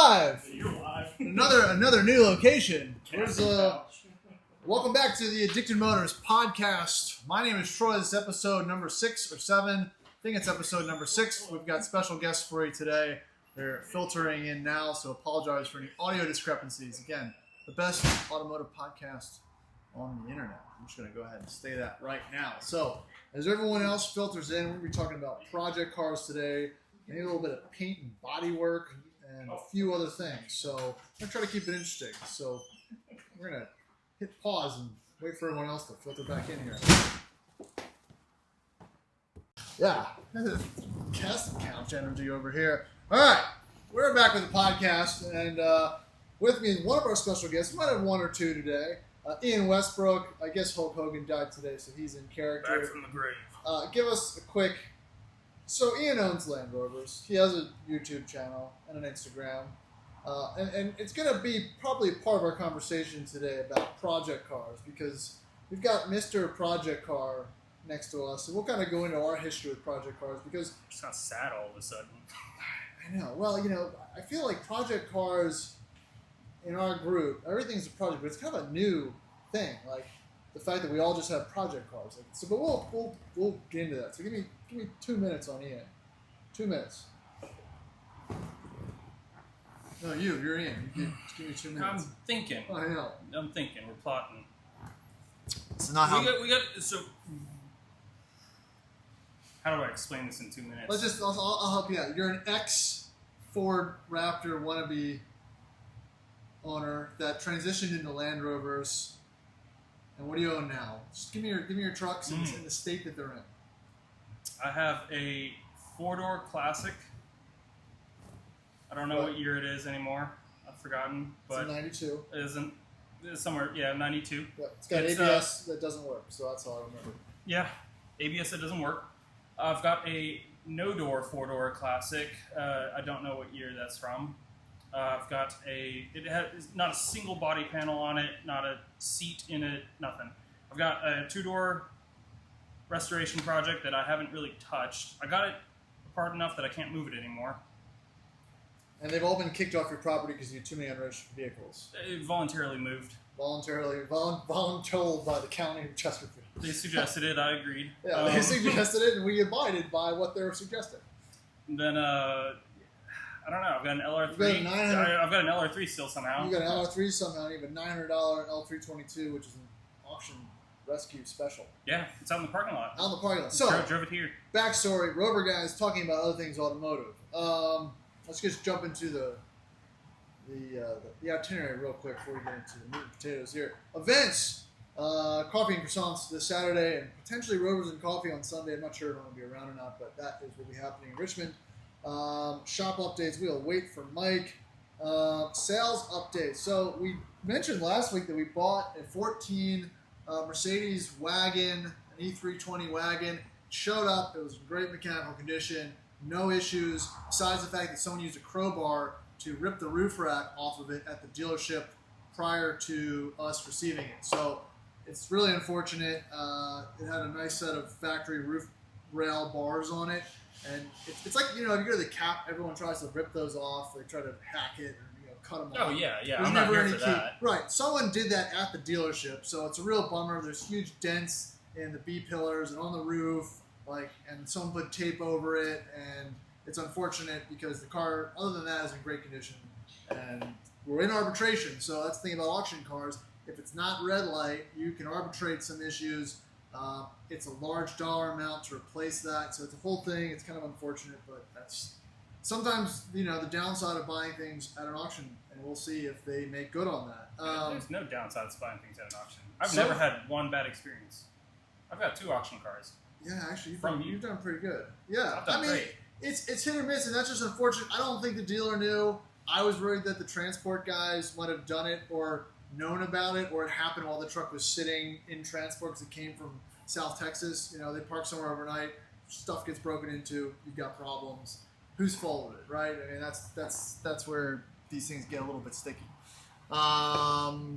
live. You're live. Another new location. Welcome back to the Addicted Motors podcast. My name is Troy. This is episode number 6 or 7. I think it's episode number 6. We've got special guests for you today. They're filtering in now, so apologize for any audio discrepancies. Again, the best automotive podcast on the internet. I'm just going to go ahead and say that right now. So, as everyone else filters in, we're going to be talking about project cars today, maybe a little bit of paint and body work, and a few other things. So, I'm going to try to keep it interesting. So, we're going to hit pause and wait for everyone else to filter back in here. Yeah, casting couch energy over here. All right, we're back with the podcast, and with me is one of our special guests. We might have one or two today. Ian Westbrook. I guess Hulk Hogan died today, so he's in character. Back from the grave. Give us a quick. So Ian owns Land Rovers. He has a YouTube channel and an Instagram, and it's going to be probably part of our conversation today about project cars, because we've got Mr. Project Car next to us, so we'll kind of go into our history with project cars, because It sounds sad all of a sudden. I know. Well, I feel like project cars in our group, everything's a project, but it's kind of a new thing. Like the fact that we all just have project cars. But we'll get into that. So give me 2 minutes on Ian. 2 minutes. No, you're Ian. Just give me 2 minutes. I'm thinking. Oh, I know. I'm thinking. We're plotting. It's not how. We got. So, how do I explain this in 2 minutes? I'll help you out. You're an ex-Ford Raptor wannabe owner that transitioned into Land Rovers. And what do you own now? Just give me your trucks and the state that they're in. I have a 4-door Classic. I don't know what year it is anymore. I've forgotten. But it's a 92. It isn't. It's somewhere, 92. Yeah, it's got ABS that doesn't work, so that's all I remember. Yeah, ABS that doesn't work. I've got a no-door 4-door Classic. I don't know what year that's from. I've got it has not a single body panel on it, not a seat in it, nothing. I've got a 2-door restoration project that I haven't really touched. I got it apart enough that I can't move it anymore. And they've all been kicked off your property because you have too many unregistered vehicles. It voluntarily moved. Voluntold by the county of Chesterfield. They suggested it, I agreed. Yeah, they suggested it, and we abided by what they were suggesting. Then, I don't know, I've got an LR3. I've got an LR3 still somehow. You got an LR3 somehow, and you have a $900 L322, which is an auction rescue special. Yeah, it's out in the parking lot. Out in the parking lot. So, drove it here. Backstory, Rover guys talking about other things automotive. Let's just jump into the itinerary real quick before we get into the meat and potatoes here. Events, coffee and croissants this Saturday, and potentially Rovers and coffee on Sunday. I'm not sure if I'm going to be around or not, but that is what will be happening in Richmond. Shop updates, we'll wait for Mike. Sales updates. So we mentioned last week that we bought a 14 Mercedes wagon, an E320 wagon. It showed up. It was in great mechanical condition. No issues, besides the fact that someone used a crowbar to rip the roof rack off of it at the dealership prior to us receiving it. So it's really unfortunate. It had a nice set of factory roof rail bars on it. And it's like, if you go to the cap, everyone tries to rip those off. They try to hack it or cut them off. Oh, yeah. There's I'm not never here any for that. Right. Someone did that at the dealership, so it's a real bummer. There's huge dents in the B-pillars and on the roof. And someone put tape over it, and it's unfortunate because the car, other than that, is in great condition. And we're in arbitration, so that's the thing about auction cars. If it's not red light, you can arbitrate some issues. It's a large dollar amount to replace that, so it's a whole thing. It's kind of unfortunate, but that's sometimes the downside of buying things at an auction, and we'll see if they make good on that. There's no downside to buying things at an auction. I've never had one bad experience. I've got 2 auction cars. Yeah, actually, you've done pretty good. Yeah, great. It's hit or miss, and that's just unfortunate. I don't think the dealer knew. I was worried that the transport guys might have done it or known about it, or it happened while the truck was sitting in transport because it came from South Texas. They park somewhere overnight, stuff gets broken into, you've got problems. Whose fault is it, right? I mean, that's where these things get a little bit sticky.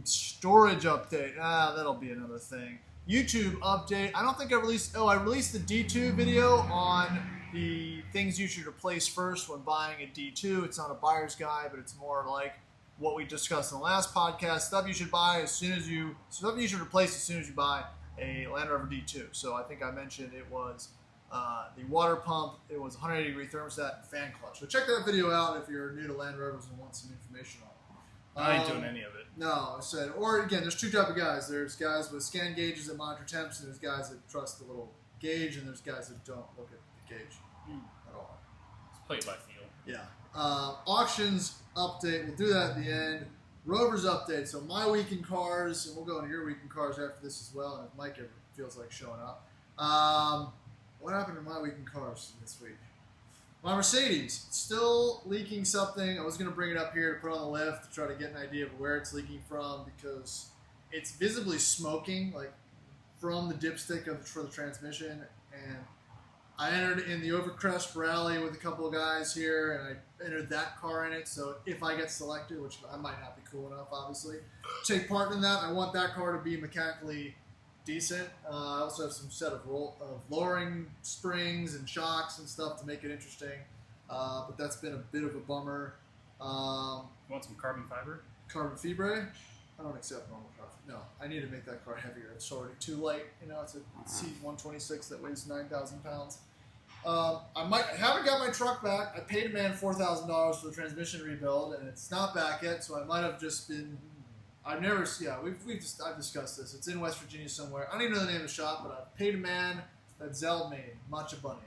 Storage update. That'll be another thing. YouTube update. I don't think I released. Oh, I released the D2 video on the things you should replace first when buying a D2. It's not a buyer's guide, but it's more like what we discussed in the last podcast. Stuff you should replace as soon as you buy a Land Rover D2. So I think I mentioned it was the water pump, it was 180-degree thermostat, and fan clutch. So check that video out if you're new to Land Rovers and want some information on it. I ain't doing any of it. No, I said, or again, there's two type of guys. There's guys with scan gauges that monitor temps, and there's guys that trust the little gauge, and there's guys that don't look at the gauge at all. It's played by feel. Yeah. Auctions update. We'll do that at the end. Rovers update. So my week in cars, and we'll go into your week in cars after this as well. And if Mike ever feels like showing up, what happened to my week in cars this week? My Mercedes still leaking something. I was going to bring it up here to put on the lift to try to get an idea of where it's leaking from because it's visibly smoking, like from the dipstick for the transmission. And I entered in the Overcrest rally with a couple of guys here, and I entered that car in it. So if I get selected, which I might not be cool enough, obviously, to take part in that, I want that car to be mechanically decent. I also have some set of lowering springs and shocks and stuff to make it interesting. But that's been a bit of a bummer. You want some carbon fiber? Carbon fibre? I don't accept normal carbon. No, I need to make that car heavier. It's already too light. You know, it's a C126 that weighs 9,000 pounds. I haven't got my truck back. I paid a man $4,000 for the transmission rebuild, and it's not back yet. So I might have just been. I've discussed this. It's in West Virginia somewhere. I don't even know the name of the shop, but I paid a man that Zell made, Matcha Bunny.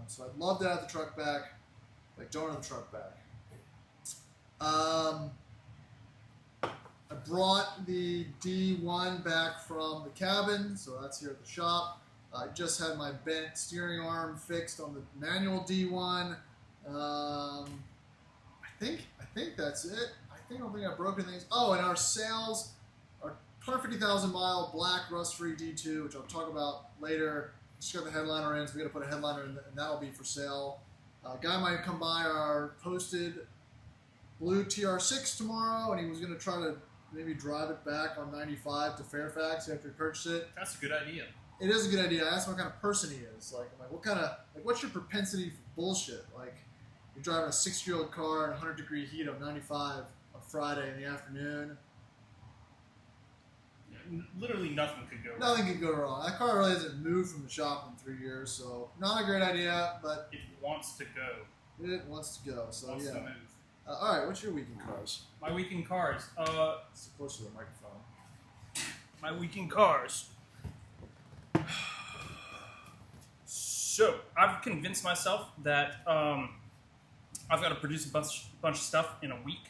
So I'd love to have the truck back. Like, don't have the truck back. I brought the D1 back from the cabin, so that's here at the shop. I just had my bent steering arm fixed on the manual D1. I think that's it. I don't think I've broken things. Oh, and our sales, our 150,000 mile black rust-free D2, which I'll talk about later. Just got the headliner in, so we got to put a headliner in, and that'll be for sale. Guy might come by our posted blue TR6 tomorrow, and he was going to try to maybe drive it back on 95 to Fairfax after he purchased it. That's a good idea. It is a good idea. I asked him what kind of person he is. Like, what's your propensity for bullshit? Like, you're driving a 6-year-old car in 100-degree heat on 95 on Friday in the afternoon. Yeah, literally nothing could go wrong. Nothing could go wrong. That car really hasn't moved from the shop in 3 years, so not a great idea, but it wants to go. It wants to go, so wants yeah. to move. All right, what's your week in cars? My week in cars. It's close to the microphone. My week in cars. So I've convinced myself that I've got to produce a bunch of stuff in a week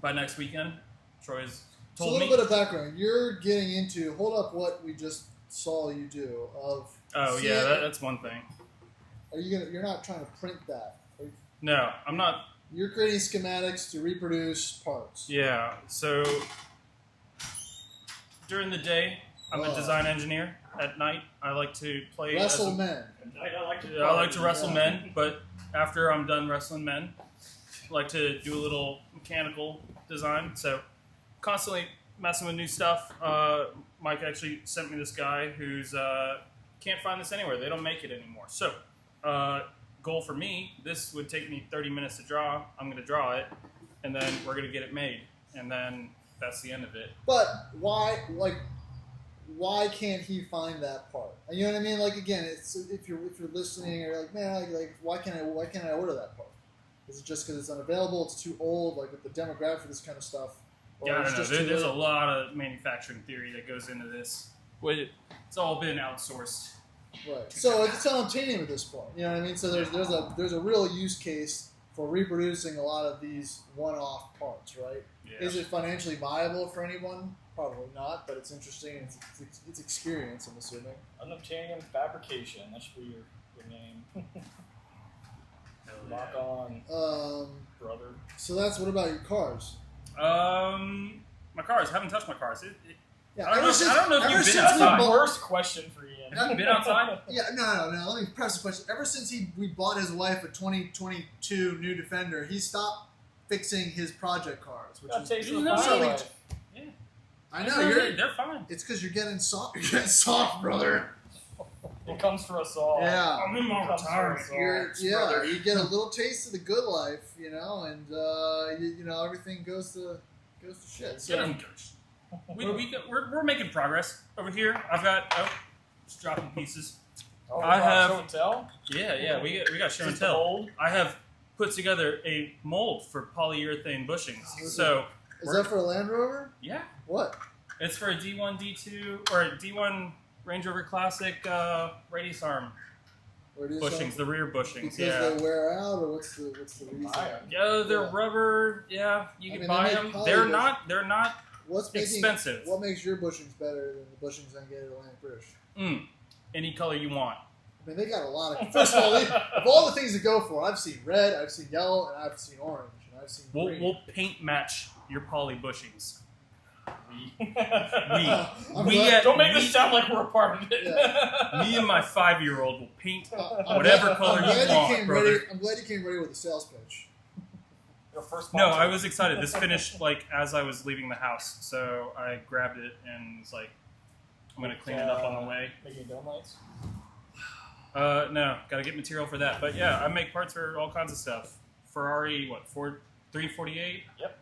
by next weekend. Troy's told me. So a little bit of background. You're getting into, hold up what we just saw you do of. Oh yeah, that's one thing. You're not trying to print that. No, I'm not. You're creating schematics to reproduce parts. Yeah. So during the day, I'm a design engineer. At night, I like to play. Wrestle men. I like to wrestle men, but after I'm done wrestling men, I like to do a little mechanical design. So constantly messing with new stuff. Mike actually sent me this guy who's can't find this anywhere. They don't make it anymore. So goal for me, this would take me 30 minutes to draw. I'm going to draw it, and then we're going to get it made. And then that's the end of it. But why can't he find that part? You know what I mean? Like, again, it's if you're listening, you're like, man, like why can't I order that part? Is it just because it's unavailable? It's too old? Like with the demographic for this kind of stuff? Yeah, I don't know. There's a lot of manufacturing theory that goes into this. It's all been outsourced. Right. So it's unobtainium at this point. You know what I mean? So there's a real use case for reproducing a lot of these one-off parts, right? Yeah. Is it financially viable for anyone? Probably not, but it's interesting. It's experience, I'm assuming. Unobtainium fabrication. That should be your name. Lock on, brother. So what about your cars? My cars. I haven't touched my cars. Yeah, I don't know if you've been That's outside. the worst question for Ian. Have you been outside? Yeah, no. Let me press the question. Ever since we bought his wife a 2022 new Defender, he stopped fixing his project cars, which That takes is a no fine way. life. Yeah. I know they're fine. It's because you're getting soft. You're getting soft, brother. It comes for us all. Yeah. I'm in my retirement You get a little taste of the good life, and everything goes to shit. So, we're making progress over here. I've got just dropping pieces. Oh, I have show and tell. Yeah. We got show and Is it tell. old? I have put together a mold for polyurethane bushings. So is that for a Land Rover? yeah, What? it's for a D1, D2, or a D1 Range Rover Classic radius arm bushings, the rear bushings. Because they wear out, or what's the reason? Yeah, they're rubber. Yeah, you can buy them. They're not expensive. What makes your bushings better than the bushings I get at Atlantic British? Any color you want. I mean, they got a lot of. First of all, of all the things to go for, I've seen red, I've seen yellow, and I've seen orange, and I've seen green. We'll paint match your poly bushings. Don't make this sound like we're a part of it. Yeah. Me and my 5-year-old will paint whatever color you want, brother. I'm glad you came ready with a sales pitch. Your first No, I was excited. This finished as I was leaving the house, so I grabbed it and was like, I'm gonna clean it up on the way. Making dome lights? No, gotta get material for that. But yeah, I make parts for all kinds of stuff. Ferrari, 348? Yep.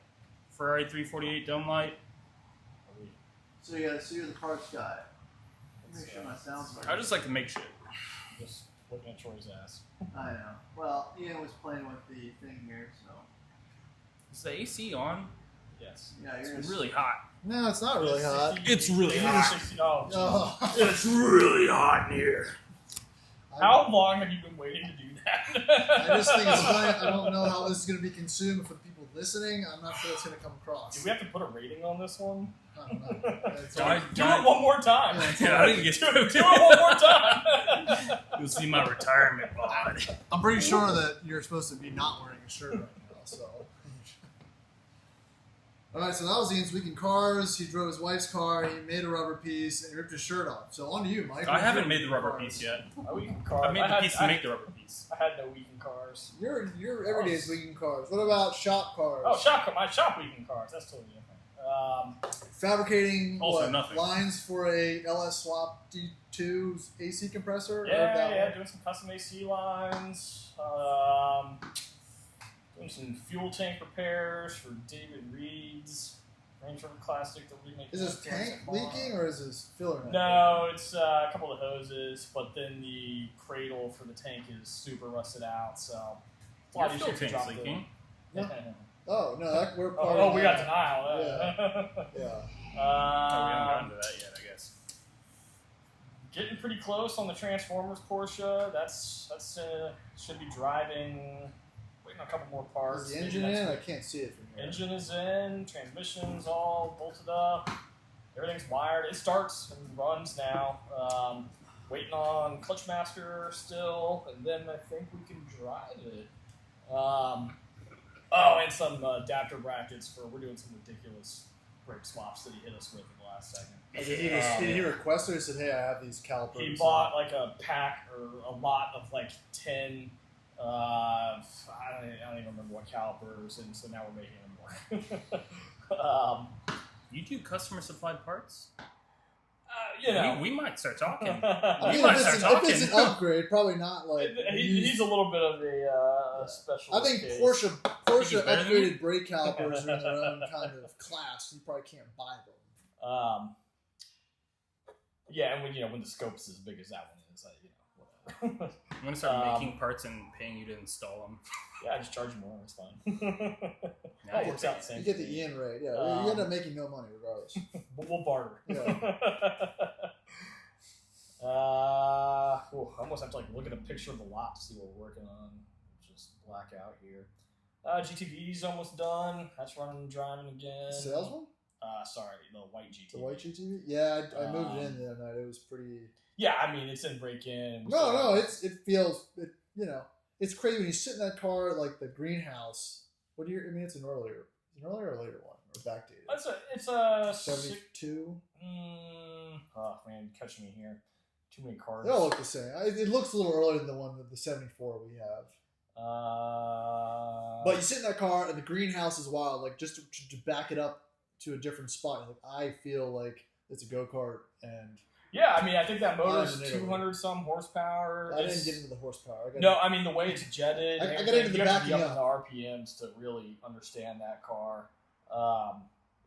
Ferrari 348 dome light. So you're the parts guy. Make sure my sound's right. I just like to make shit. Just looking at Troy's ass. I know. Well, Ian was playing with the thing here, so. Is the AC on? Yes. Yeah, It's really hot. No, it's not really hot. It's really hot. Oh, It's really hot in here. How long have you been waiting to do that? I just think it's funny. I don't know how this is going to be consumed for the people listening. I'm not sure it's going to come across. Do we have to put a rating on this one? I don't know. Do it one more time. Yeah, I didn't get Do it one more time. You'll see my retirement bod. I'm pretty sure that you're supposed to be not wearing a shirt right now, so. All right, so that was Ian's Week in Cars. He drove his wife's car, he made a rubber piece, and he ripped his shirt off. So on to you, Mike. I haven't made the rubber piece yet. A Week in Cars. I made the piece to make the rubber piece. I had no Week in Cars. Your everyday's Week in Cars. What about shop cars? Oh, my shop Week in Cars. That's totally different. Fabricating nothing. lines for a LS Swap D2's AC compressor? Yeah, doing some custom AC lines. Doing some fuel tank repairs for David Reed's Range Rover Classic. Is this tank leaking or is this filler? No, it's a couple of hoses, but then the cradle for the tank is super rusted out. So Your fuel tank's leaking. Oh no, we're part oh, of we that. got denial. Yeah. We haven't gotten to that yet, I guess. Getting pretty close on the Transformers Porsche. That's should be driving. Waiting on a couple more parts. Is the engine in? I can't see it from here. Engine is in. Transmission's all bolted up. Everything's wired. It starts and runs now. Waiting on clutch master still, and then I think we can drive it. And some adapter brackets we're doing some ridiculous brake swaps that he hit us with in the last second. Did he request it or said, hey, I have these calipers? He bought like a pack or a lot of like 10, I don't even remember what calipers, and so now we're making them more. You do customer supplied parts? We might start talking. I mean, if it's an upgrade, probably not like. He's a little bit of a special. I think case. Porsche upgraded brake calipers are in their own kind of class. You probably can't buy them. Yeah, and when the scope's as big as that one is, whatever. I'm gonna start making parts and paying you to install them. Yeah, I just charge you more. It's fine. Now It works out the same. You get the Ian rate. Yeah, you end up making no money regardless. But we'll barter. Yeah. I almost have to look at a picture of the lot to see what we're working on. Just black out here. GTV's almost done. That's running and driving again. Sales one? Sorry, the white GTV. The white GTV? Yeah, I moved it in the other night. It was pretty. Yeah, I mean it's in break-in. No, it feels it's crazy when you sit in that car like the greenhouse. What year? I mean, it's an earlier or later one or backdated. It's a 72. Oh man, catch me here. Too many cars. They all look the same. It looks a little earlier than the 74 we have. But you sit in that car and the greenhouse is wild. Like just to back it up to a different spot. Like, I feel like it's a go-kart, and Yeah, I mean, I think that motor's I'm an idiot. 200-some horsepower. I didn't get into the horsepower. I mean, the way it's jetted. I got everything, into the you have to be backing up in the RPMs to really understand that car.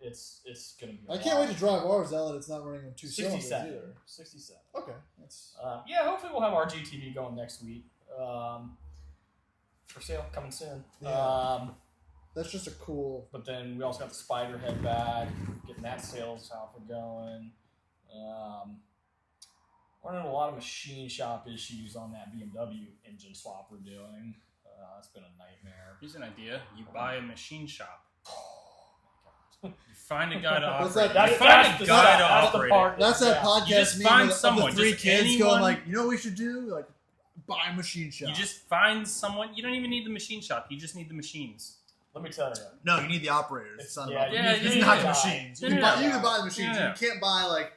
It's going to be I can't wait to drive ours now that it's not running on 2 cylinders 67. either. 67. Okay. That's... Yeah, hopefully we'll have our GTV going next week. For sale, coming soon. Yeah. That's just a cool... But then we also got the Spider head back, getting that sales alpha going. Running a lot of machine shop issues on that BMW engine swap we're doing. It's been a nightmare. Here's an idea. You buy a machine shop. You find a guy to What's operate. that? You find a guy to operate it. That's that You podcast just meme find of someone, the 3 just kids anyone. going like, you know what we should do? Like, buy a machine shop. You just find someone. You don't even need the machine shop. You just need the machines. Let me tell you. No, you need the operators. It's- It's not yeah, about yeah, it's yeah, not yeah. the machines. You Yeah, can yeah. buy, you can buy the machines. Yeah. You can't buy like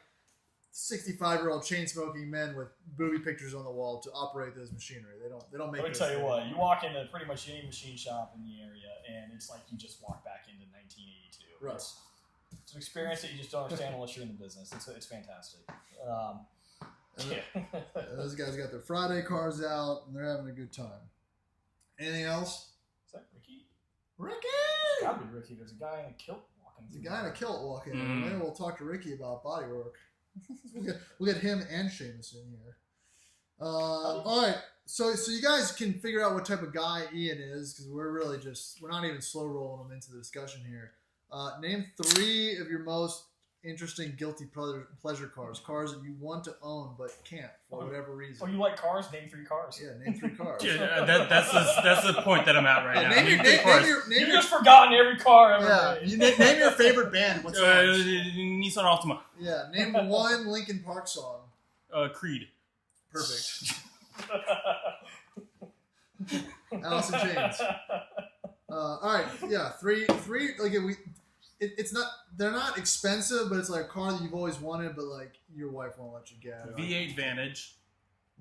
65-year-old chain-smoking men with booby pictures on the wall to operate those machinery. They don't make. Let me those tell you things. what. You walk into pretty much any machine shop in the area, and it's like you just walk back into 1982. Right. It's an experience that you just don't understand unless you're in the business. It's fantastic. And those guys got their Friday cars out, and they're having a good time. Anything else? Is that Ricky? Ricky! It's gotta be Ricky. There's a guy in a kilt walking. There's a guy in a kilt walking in. Mm. Maybe we'll talk to Ricky about body work. we'll get him and Seamus in here. All right. So you guys can figure out what type of guy Ian is, because we're not even slow rolling him into the discussion here. Name 3 of your most interesting guilty pleasure cars that you want to own but can't for whatever reason. Oh, you like cars? Name 3 cars. Yeah, name 3 cars. Yeah, that's the point that I'm at right now. Name You've just forgotten every car ever yeah. made. Name your favorite band. What's Nissan Altima. Yeah, name 1 Linkin Park song. Creed. Perfect. Alice in Chains. All right, yeah, three. Like it's not. They're not expensive, but it's like a car that you've always wanted, but like your wife won't let you get. V8 Vantage.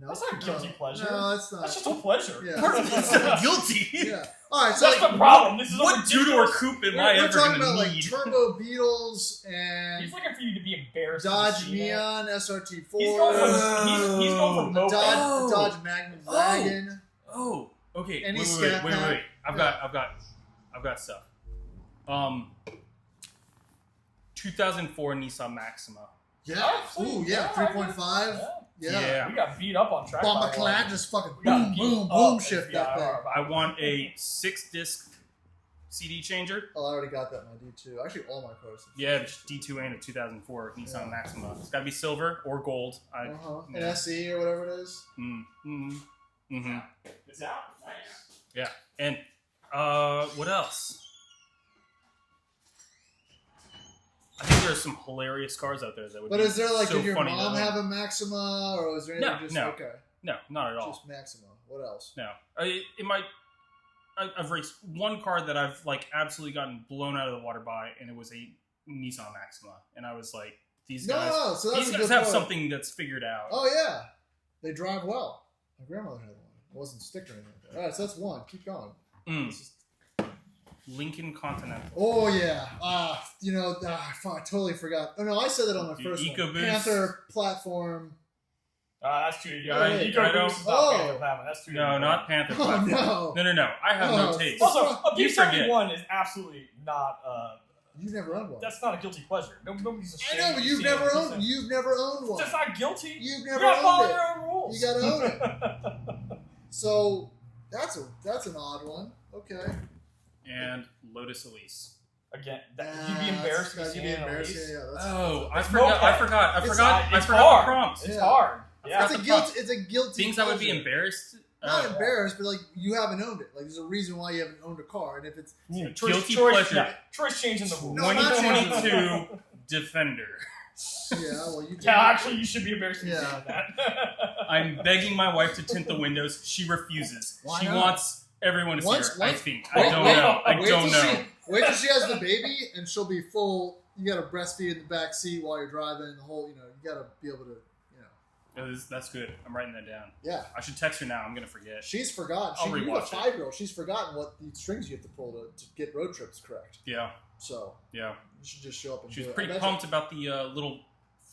No, That's not a guilty pleasure. No, that's not. That's just a pleasure. Yeah. It's not guilty. Yeah. All right, so That's like, the problem. This is a What ridiculous- two-door coupe am I we're ever talking going about to like need? turbo Beetles and He's looking for you to be embarrassed. Dodge to see that. Neon SRT4. He's going for he's going for moped. Dodge Magnum Wagon. Oh, okay. Any Wait. Scat Pack? I've got stuff. 2004 Nissan Maxima. Yeah. Oh, Ooh, yeah. yeah, 3.5. Yeah. Yeah. We got beat up on track. Bomber by clad, one. just fucking We got boom, beat boom, up boom, at shift that thing. VIR. I want a 6-disc CD changer. Oh, I already got that in my D2. Actually, all my cars. Yeah, D2 and a 2004 Nissan Maxima. It's got to be silver or gold. An SE or whatever it is. It's out. Nice. Yeah. And what else? I think there's some hilarious cars out there that would But be is there like, so did your funny to mom own. have a Maxima, or was there anything just No. okay? No, not at all. Just Maxima. What else? No. I've raced one car that I've like absolutely gotten blown out of the water by, and it was a Nissan Maxima. And I was like, these guys, so that's these a guys good have point. something that's figured out. Oh yeah, they drive well. My grandmother had one. It wasn't sticked or anything like that. All right, so that's one. Keep going. It's just- Lincoln Continental. Oh yeah. I totally forgot. Oh no, I said that on my The first one. EcoBoost. Panther platform. That's too young. Wait, I EcoBoost don't- is not Oh. Panther Platinum. That's too No, young. not Panther. Oh platform. no. No. I have no taste. Oh. Also, a You forget. B71 is absolutely not. You've never owned one. That's not a guilty pleasure. Nobody's I ashamed. know, but to you've see never it. owned. You've never owned one. That's not guilty. You've You never gotta follow owned it. your own rules. You gotta own it. So that's an odd one. Okay. And Lotus Elise. Again, you'd be embarrassed to That's see gotta be it in a embarrassing. release. Yeah, that's, Oh, I It's forgot It's the hard. prompts. It's Yeah. hard. Yeah. It's a guilty. Things I would be pleasure. embarrassed. Not embarrassed, but like you haven't owned it. Like there's a reason why you haven't owned a car, and if it's Guilty pleasure. Yeah, Troy's changing the rules. No, I'm not changing the 2022 Defender. you Yeah, actually, you should be embarrassed to be Yeah. saying that. I'm begging my wife to tint the windows. She refuses. Why She not? wants everyone to see Once- her. I once- think. wait, I don't wait, know. I wait don't till know. Wait till she has the baby, and she'll be full. You got to breastfeed in the back seat while you're driving. The whole, you got to be able to, That's good. I'm writing that down. Yeah. I should text her now. I'm gonna forget. She's forgotten. I'll You're a rewatch it. 5-year-old. She's forgotten what the strings you have to pull to get road trips correct. Yeah. So Yeah. you should just show up and She do was it. pretty pumped about the little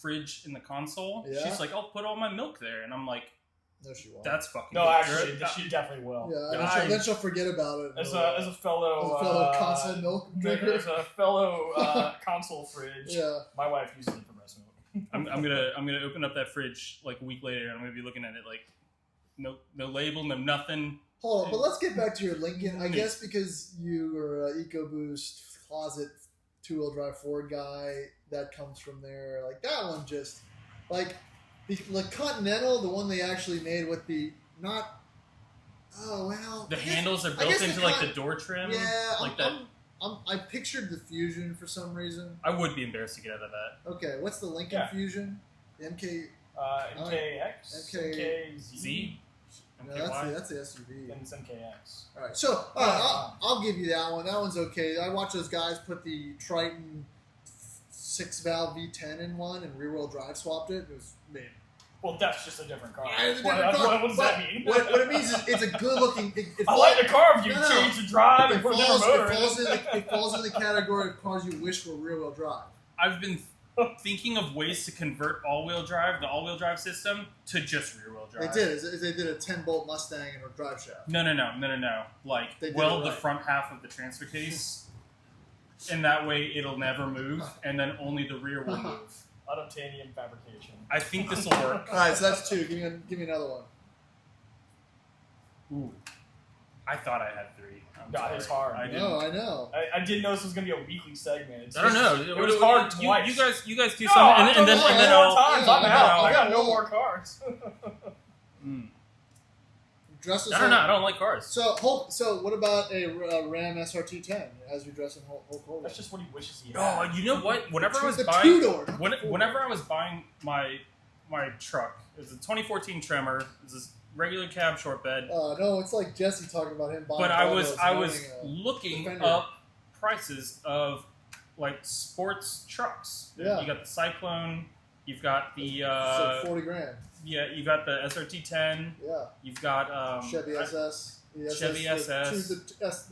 fridge in the console. Yeah? She's like, I'll put all my milk there, and I'm like, No, she won't. that's fucking. No, good. actually, You're- she definitely will. Yeah, And and then she'll forget about it. as a fellow console milk drinker. as a fellow console fridge, Yeah. my wife uses it for breast milk. I'm gonna open up that fridge like a week later, and I'm gonna be looking at it like, no label, no nothing. Hold on, but let's get back to your Lincoln. I guess because you are an EcoBoost closet 2-wheel drive Ford guy, that comes from there. Like that one, just like the Continental, the one they actually made with the not. Oh well. The I guess- handles are I built guess into like the door trim. Yeah, like that. I pictured the Fusion for some reason. I would be embarrassed to get out of that. Okay, what's the Lincoln Yeah. Fusion? The MK. MKX, MK MKZ, Z. No, MKY? that's the SUV. and it's MKX. All right, so I'll give you that one. That one's okay. I watched those guys put the Triton 6-valve V10 in one and rear-wheel drive swapped it. It was made. Well, that's just a different car. Yeah, it's a What, different car, what does but that mean? What it means is it's a good-looking. It I like the car if you No, no. change the drive It and put a different motor in falls in the category of cars you wish were rear-wheel drive. I've been thinking of ways to convert the all-wheel drive system to just rear-wheel drive. They did. They did a 10-bolt Mustang and a drive shaft. No. Like, They did weld it the right. front half of the transfer case, and that way it'll never move, and then only the rear will move. Unobtainium fabrication. I think this will work. All right, so that's 2. Give me another one. Ooh. I thought I had 3. I'm God, sorry. it's hard. I didn't. No, I know. I didn't know this was going to be a weekly segment. It's I don't know. It was hard you, twice. You guys do No, something, I've and then done this like I'll. 4 times. I'm yeah, out. I got yeah. no more cards. Dress as I don't know. I don't like cars. So what about a Ram SRT 10 as you dress in Hulk Hogan? That's just what he wishes he had. Oh, you know what? Whenever I was the buying, two-door. whenever I was buying my truck, it was a 2014 Tremor. It was this regular cab short bed. No, it's like Jesse talking about him buying. But I was Volvos looking Defender. up prices of like sports trucks. Yeah. You got the Cyclone. You've got the it's like $40,000. you got the SRT 10. Yeah, You've got Chevy SS. The Chevy SS.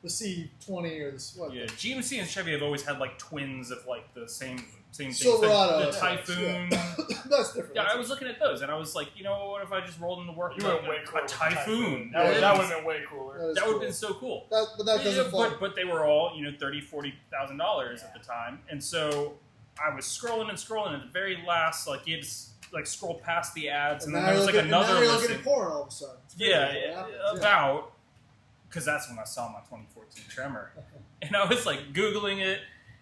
The C20 or the what? Yeah, GMC and Chevy have always had like twins of like the same things. Silverado. The Typhoon. Yeah. That's different. Yeah, I was looking at those and I was like, you know, what if I just rolled into work You with went way cooler a with the Typhoon? That would Yeah. have been way cooler. That would have been so cool. But that doesn't fall. But they were all, you know, $30,000-$40,000 at the time, and so I was scrolling at the very last, like you had to like scroll past the ads, and then there was like another now you're listing. looking at porn all of a sudden. It's crazy Yeah, what happens, yeah. about because that's when I saw my 2014 Tremor, and I was like Googling it,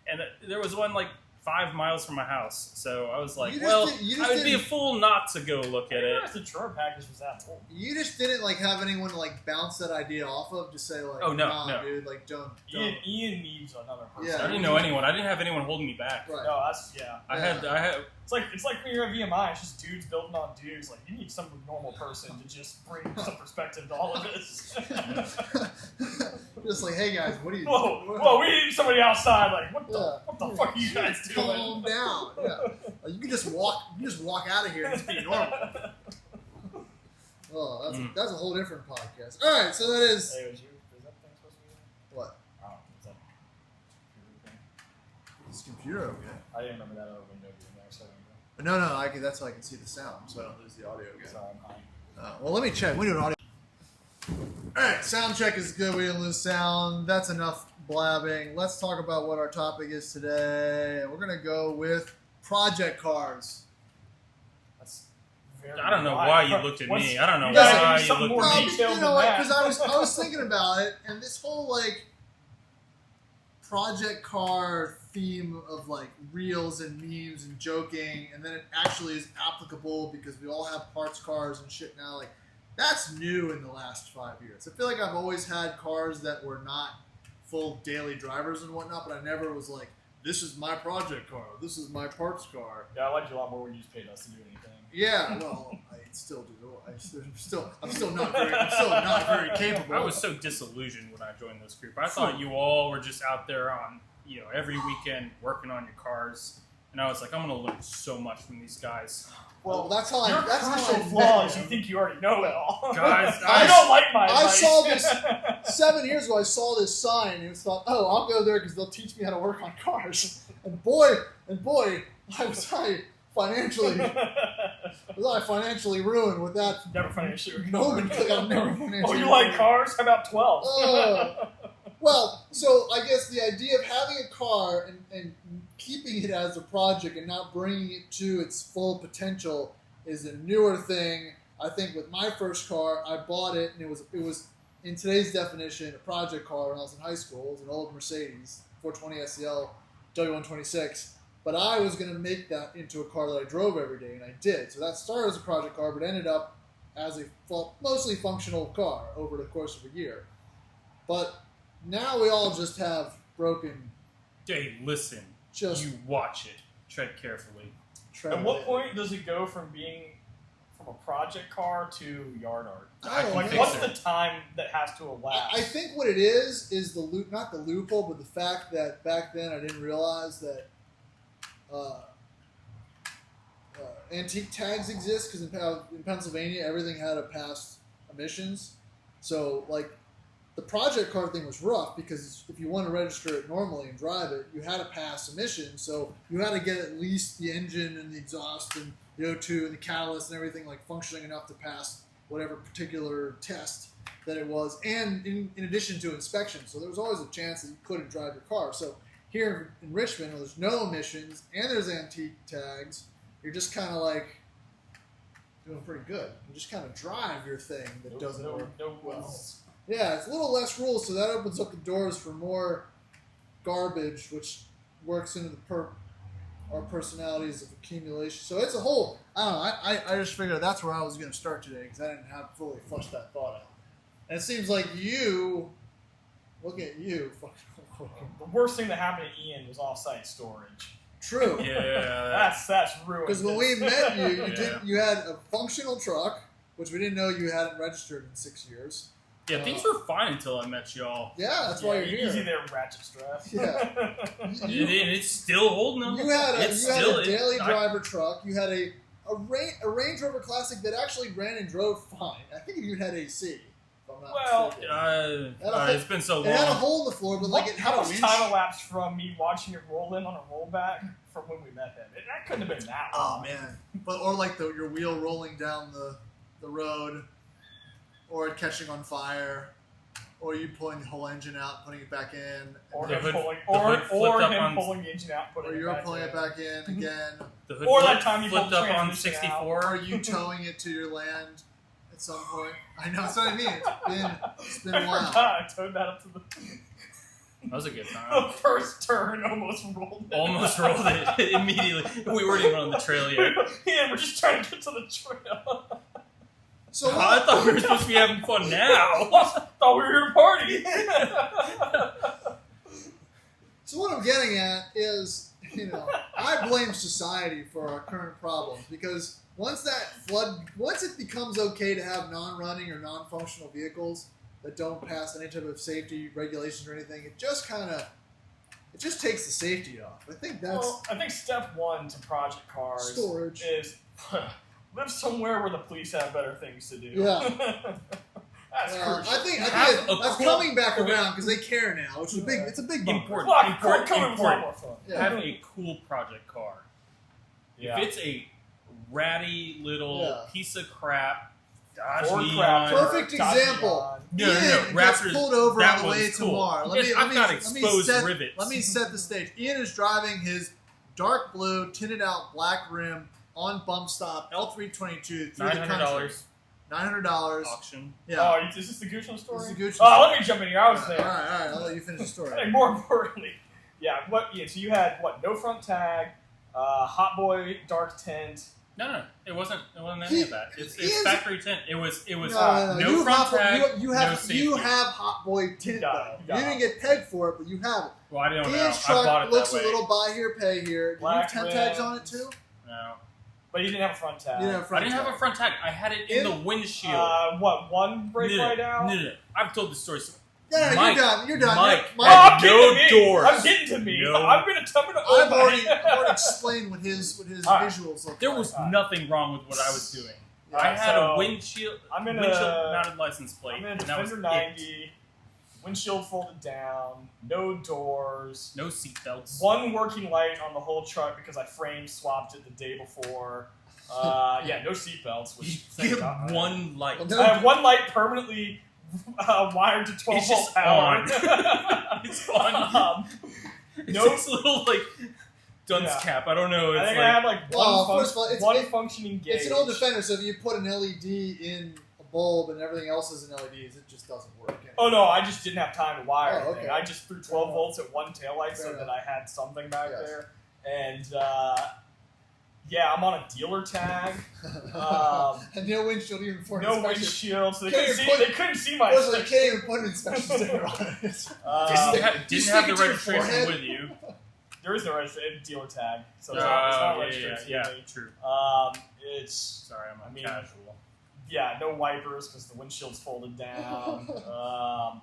and there was one like 5 miles from my house, so I was like, You well, just I would be a didn't- fool not to go look at it. The Tremor package was that old. You just didn't like have anyone to like bounce that idea off of. Just say like, Oh, no, nah, no. dude, like don't. Ian needs another person. Yeah. I didn't know anyone. I didn't have anyone holding me back. Right. No, that's yeah. I had. It's like when you're at VMI, it's just dudes building on dudes. Like you need some normal person to just bring some perspective to all of this. Just like, hey guys, what are you? Whoa, we need somebody outside. Like what the Yeah. fuck are you guys doing? Calm down. Yeah. Like, you can just walk out of here and just be normal. Oh, that's a whole different podcast. All right, so that is Hey, is that thing supposed to be there? what? Oh, is that computer thing? It's computer okay. I didn't remember that other window being there, so No, that's how I can see the sound, so I don't lose the audio again. sorry, I'm high. Well, let me check. We do an audio. All right, sound check is good. We didn't lose sound. That's enough blabbing. Let's talk about what our topic is today. We're gonna go with project cars. That's very I don't know wide. why you looked at What's- me. I don't know You gotta why do you something looked more at me. detailed You know than what? that. Because I was thinking about it, and this whole like project car theme of like reels and memes and joking, and then it actually is applicable because we all have parts cars and shit now. Like that's new in the last 5 years. I feel like I've always had cars that were not full daily drivers and whatnot, but I never was like, this is my project car, this is my parts car. Yeah, I liked you a lot more when you just paid us to do anything. Yeah, well, I still do. I'm still not very capable. I was so disillusioned when I joined this group. I thought you all were just out there on, you know, every weekend working on your cars, and I was like, I'm gonna learn so much from these guys. Well, that's how your that's how crucial I flaw met is you him. think you already know it all. Guys, I don't like my I advice. saw this 7 years ago. I saw this sign and thought, oh, I'll go there because they'll teach me how to work on cars. And boy, was I financially ruined with that Never financially ruined. moment. I'm never financially Oh, you ruined. like cars? How about 12? Well, so I guess the idea of having a car and keeping it as a project and not bringing it to its full potential is a newer thing. I think with my first car, I bought it and it was in today's definition a project car when I was in high school. It was an old Mercedes 420 SEL W126. But I was going to make that into a car that I drove every day, and I did. So that started as a project car, but ended up as a mostly functional car over the course of a year. But now we all just have broken. Dave, listen. You watch it. Tread carefully. At what point does it go from being from a project car to yard art? What's the time that has to elapse? I think what it is the not the loophole, but the fact that back then I didn't realize that antique tags exist because in Pennsylvania everything had to pass emissions. So like the project car thing was rough because if you want to register it normally and drive it, you had to pass emissions. So you had to get at least the engine and the exhaust and the O2 and the catalyst and everything like functioning enough to pass whatever particular test that it was, and in addition to inspection. So there was always a chance that you couldn't drive your car. So here in Richmond, where there's no emissions and there's antique tags, you're just kind of like doing pretty good. You just kind of drive your thing that doesn't work well. Yeah, it's a little less rules, so that opens up the doors for more garbage, which works into our personalities of accumulation. So it's a whole, I don't know, I just figured that's where I was going to start today because I didn't have fully flushed that thought out. And it seems like look at you, fucking. The worst thing that happened to Ian was off-site storage. True. Yeah. That's ruined. Because when we met you had a functional truck, which we didn't know you hadn't registered in 6 years. Yeah, things were fine until I met y'all. Yeah, that's why you're here. Easy there, ratchet stress. Yeah. It's still holding them. You had a daily driver truck. You had a Range Rover Classic that actually ran and drove fine. I think you had AC. It's been so long. It had a hole in the floor, but it had how a much winch. time elapsed from me watching it roll in on a rollback from when we met him? That couldn't have been that long. Oh man! Or like your wheel rolling down the road, or it catching on fire, or you pulling the whole engine out, putting it back in, or the him hood- pulling, the hood or flipped him up pulling the engine out, putting or it you're back pulling in. it back in again, The hood Or that time you flipped pulled the up on transmission 64. or you towing it to your land at some point. I know that's what I mean. It's been a I while. forgot I towed that up to the That was a good time. the first turn, almost rolled it. Almost rolled it immediately. We weren't even on the trail yet. Yeah, we're just trying to get to the trail. So I thought we were supposed to be having fun now. Thought we were here to party. So what I'm getting at is, I blame society for our current problems because once it becomes okay to have non-running or non-functional vehicles that don't pass any type of safety regulations or anything, it just takes the safety off. I think I think step one to project cars storage. is live somewhere where the police have better things to do. Yeah. That's crucial. I think that's coming back around because they care now, which is it's a big bump. Important. Coming was a lot more fun. Yeah. Have a cool project car. Yeah. If it's a ratty little piece of crap, Ford Neon, crap. Perfect Dodge example. No, Ian gets Raptors, pulled over that on the way was to cool. Mar. I've got exposed rivets. Let me set the stage. Ian is driving his dark blue, tinted out black rim on bump stop L322 through the country. $900 $900 auction. Yeah. Oh, is this the Gucci story? This is the Gucci Oh, story. let me jump in here. I was All there. right. I'll let you finish the story. Hey, more importantly, so you had no front tag, hot boy dark tint. No, it wasn't any of that. It's factory tint. It was No, no front tag, you no have safety. you have hot boy tint though. You didn't get pegged for it, but you have it. Well, I don't know. Ian's I bought truck it looks that way. a little buy here, pay here. Did you have Black temp tags rims. on it too? No. But you didn't have a front tag. You didn't have I front didn't have tag. a front tag. I had it in the windshield. One brake light out? No. I've told this story. Yeah, Mike, you're done. You're done. Mike, Mike, had I'm no getting to me. doors. I'm getting to me. No. I'm gonna I've already explained what his Alright. visuals look There like. was nothing wrong with what I was doing. Yeah, I had so a windshield I'm in mounted license plate, I'm in a and that was Defender it. 90, windshield folded down, no doors, No seatbelts. one working light on the whole truck because I frame swapped it the day before. Yeah, no seatbelts. Which thank Give God. one light. Well, no- I have one light permanently wired to 12 It's volt just power. on. It's on. It's No- this little like dunce Yeah. cap. I don't know. It's I think like I have like Well, first of all, one functioning gauge. It's an old Defender, so if you put an LED in a bulb and everything else is in LEDs, it just doesn't work. Oh no, I just didn't have time to wire Oh, anything. okay. I just threw 12 volts at one taillight so Fair that I had something back Yes. there. And yeah, I'm on a dealer tag. And no windshield even for No inspection. windshield, so they Can't couldn't, even see, they couldn't see my Plus, they section. can't even put an inspection sticker on it. Uh, didn't stick- have you the stick it to your registration forehead? with you. there is no registration dealer tag, so Oh, it's not yeah, registered yeah, to me. true. It's Sorry, I'm I mean- casual. yeah, no wipers because the windshield's folded down. I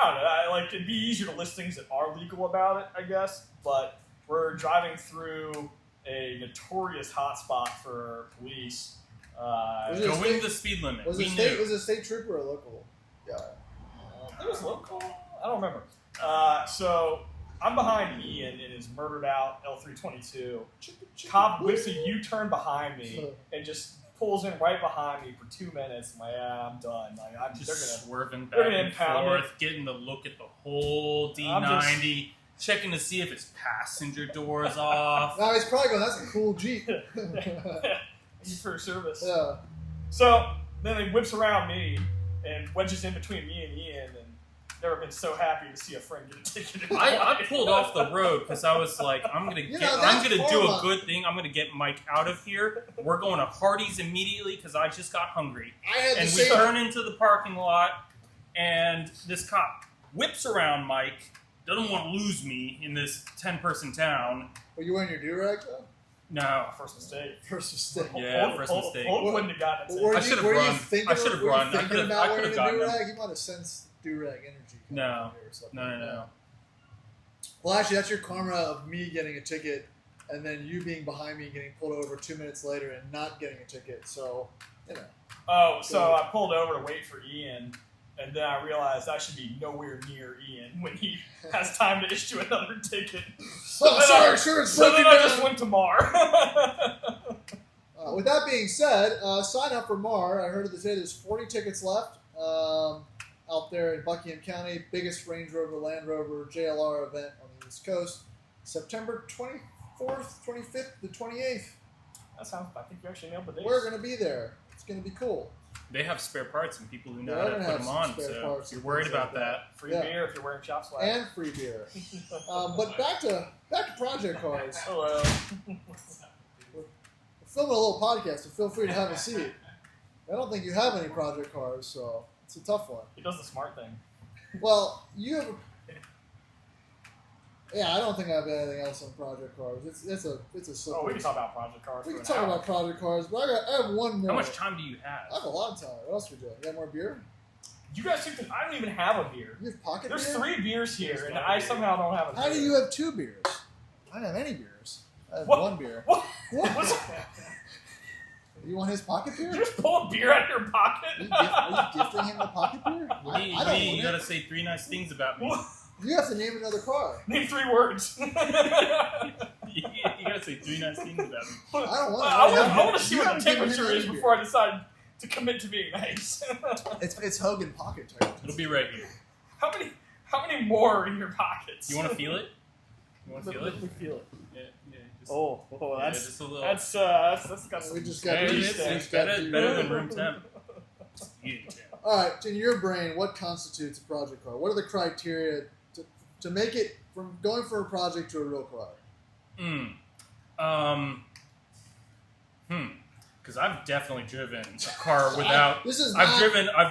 don't know. Like it'd be easier to list things that are legal about it, I guess. But we're driving through a notorious hotspot for police. Was it a Going state- the speed limit. Was We it state? knew. Was it a state trooper or local? Yeah. It was local. I don't remember. So I'm behind Ian in his murdered out L322. Cop whips a U-turn behind me and just pulls in right behind me for 2 minutes. I'm like, yeah, I'm done. Like, Just they're gonna. swerving they're back gonna and impound forth, getting the look at the whole I'm just- D90, checking to see if its passenger door is off. No, he's probably going, that's a cool Jeep. Thank you for your service. Yeah. So then he whips around me and wedges in between me and Ian, and never been so happy to see a friend get a ticket. I pulled off the road because I was like, I'm gonna You get, know, I'm that's gonna do a karma. good thing. I'm gonna get Mike out of here. We're going to Hardee's immediately because I just got hungry. I had the And we same. turn into the parking lot, and this cop whips around Mike. Doesn't want to lose me in this 10-person town. Were you wearing your do-rag though? No. First mistake. First mistake. Yeah, first mistake. Holt wouldn't have gotten it. Were I you- should've were you run. thinking I should've were you run. I thinking could've- about I wearing could've a gotten do-rag? You might have sensed do-rag energy. coming No. from you or something. No. Well, actually, that's your karma of me getting a ticket and then you being behind me and getting pulled over 2 minutes later and not getting a ticket. So, you know. Oh, so I pulled over to wait for Ian, and then I realized I should be nowhere near Ian when he has time to issue another ticket. Oh, then sure, it's So broken then I down. just went to Mar. With that being said, sign up for MAR. I heard today there's 40 tickets left out there in Buckingham County. Biggest Range Rover, Land Rover, JLR event on the East Coast. September 24th, 25th, the 28th. That sounds. I think you actually nailed the date. We're going to be there. It's going to be cool. They have spare parts and people who know They're how to gonna put have them some on, spare so parts you're and worried things about like that. Free Yeah. beer if you're wearing shop swag. And free beer. But back to project cars. Hello. We're filming a little podcast, so feel free to have a seat. I don't think you have any project cars, so it's a tough one. He does the smart thing. Well, you have. Yeah, I don't think I have anything else on project cars. It's a slippery. Oh, we can talk about project cars. We for can an talk hour. about project cars, but I have one more. How much time do you I have? have a lot of time. What else are we doing? You got more beer? You guys think that I don't even have a beer. You have pocket There's beer? 3 beers here, There's and one I beer. somehow don't have a beer. How do you have 2 beers? I don't have any beers. I have What? 1 beer. What? What? What's You want his pocket beer? Did you just pull a beer out of your pocket? Are you gifting him a pocket beer? You, I don't you want gotta it. say 3 nice things about me. What? You have to name another car. Name 3 words. You gotta say 3 nice things about me. I don't want it. I want to see You what the haven't given him temperature is any before I decide to commit to being nice. It's Hogan pocket type. It'll be right here. How many more are in your pockets? You wanna feel it? You wanna feel it? Let me feel it. Yeah, just, Oh, yeah, just a little. that's got some. We just Yeah, got it's better than room temp. Yeah. All right, in your brain, what constitutes a project car? What are the criteria to make it from going from a project to a real car? Because I've definitely driven a car without. This is I've not-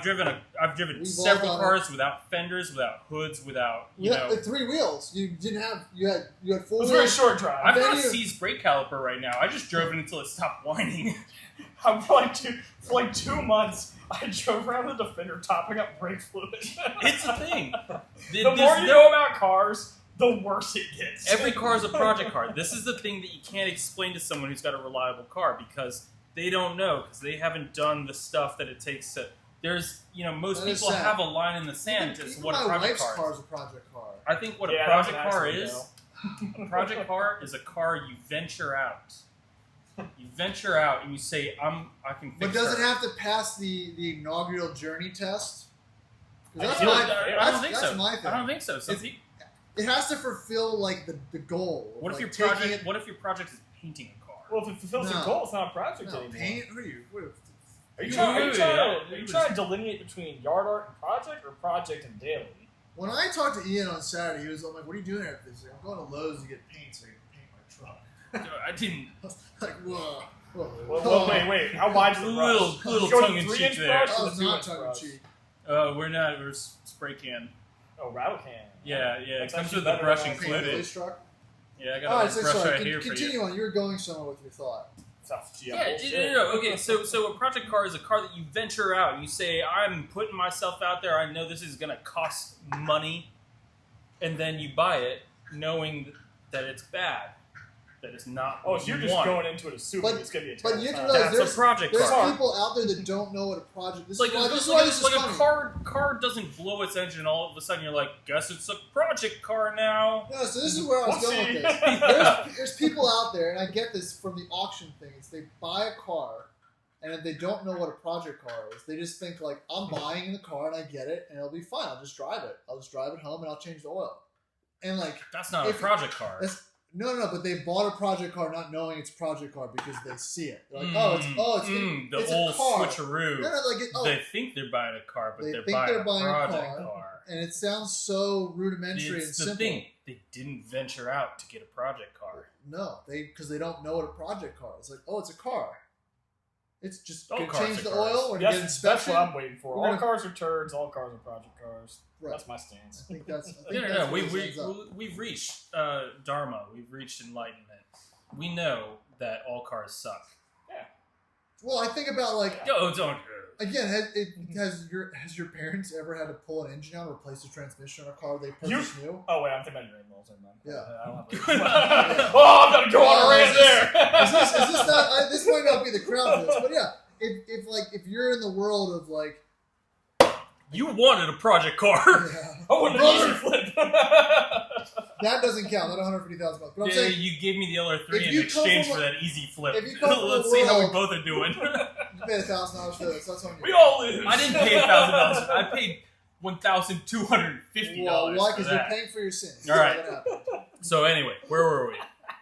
driven We've several all done cars without fenders, without hoods, without you know. with 3 wheels. You didn't have. You had It 4 was a very wheels. short drive. I've then got a you- seized brake caliper right now. I just drove it until it stopped whining. For like 2 months, I drove around with a Defender topping up brake fluid. It's a thing. The more you know about cars, the worse it gets. Every car is a project car. This is the thing that you can't explain to someone who's got a reliable car because they don't know, because they haven't done the stuff that it takes to... There's, most people have a line in the sand as to what a project car is. A project car. I think what a project car is, a project car is a car you venture out. You venture out and you say, I can fix But does her. it have to pass the inaugural journey test? I don't think so. My thing. I don't think so. It has to fulfill like the goal. What if your project is painting a car? Well, if it fulfills your goal, it's not a project anymore. Paint? Who are you? Are you trying to delineate between yard art and project, or project and daily? When I talked to Ian on Saturday, he was like, "What are you doing here?" I'm going to Lowe's to get paint so I can paint my truck. I didn't. Like, whoa. Wait. How wide is the brush? Little tongue-in-cheek there. That was not tongue-in-cheek. We're not. We're spray can. Oh, rattle can. Yeah. It comes with the the brush included. Yeah, I got a brush right here for you. Continue on. You were going somewhere with your thought. No. Okay, so a project car is a car that you venture out. You say, I'm putting myself out there. I know this is going to cost money. And then you buy it knowing that it's bad. That it's not so you're just going into it assuming it's going to be a terrible But you have to time. realize That's a project car. There's people out there that don't know what a project is. Like, this is why this is like funny. a car doesn't blow its engine all of a sudden you're like, guess it's a project car now. No, so this is where I was going with this. There's people out there, and I get this from the auction things. They buy a car, and if they don't know what a project car is, they just think like, I'm buying the car and I get it, and it'll be fine. I'll just drive it. I'll just drive it home and I'll change the oil. And like, that's not a project car. No, but they bought a project car not knowing it's a project car because they see it. They're like, the it's old a car. switcheroo. They think they're buying a car, but they're buying a project car. And it sounds so rudimentary and simple. Thing. They didn't venture out to get a project car. No, because they don't know what a project car is. Like, it's a car. It's just going to cars change the cars. oil or get inspection. That's what I'm waiting for. All cars are turds. All cars are project cars. Right. That's my stance. I think that's we've reached Dharma. We've reached enlightenment. We know that all cars suck. Yeah. Well, I think about like. Don't. Again, has your parents ever had to pull an engine out or replace a transmission on a car they purchased new? Oh wait, I'm thinking about your in-laws. Yeah. I'm gonna go on a rant there. Is this not? This might not be the crowd for this, but yeah, if you're in the world of like. You wanted a project car. Yeah. I wanted an easy flip. That doesn't count. Not $150,000. But I'm saying you gave me the other $3 in exchange for that easy flip. Let's see how we both are doing. You paid $1,000 for this. That's on you. We all lose. I didn't pay $1,000. I paid $1,250. Well, why? Because you're paying for your sins. All right. So anyway, where were we?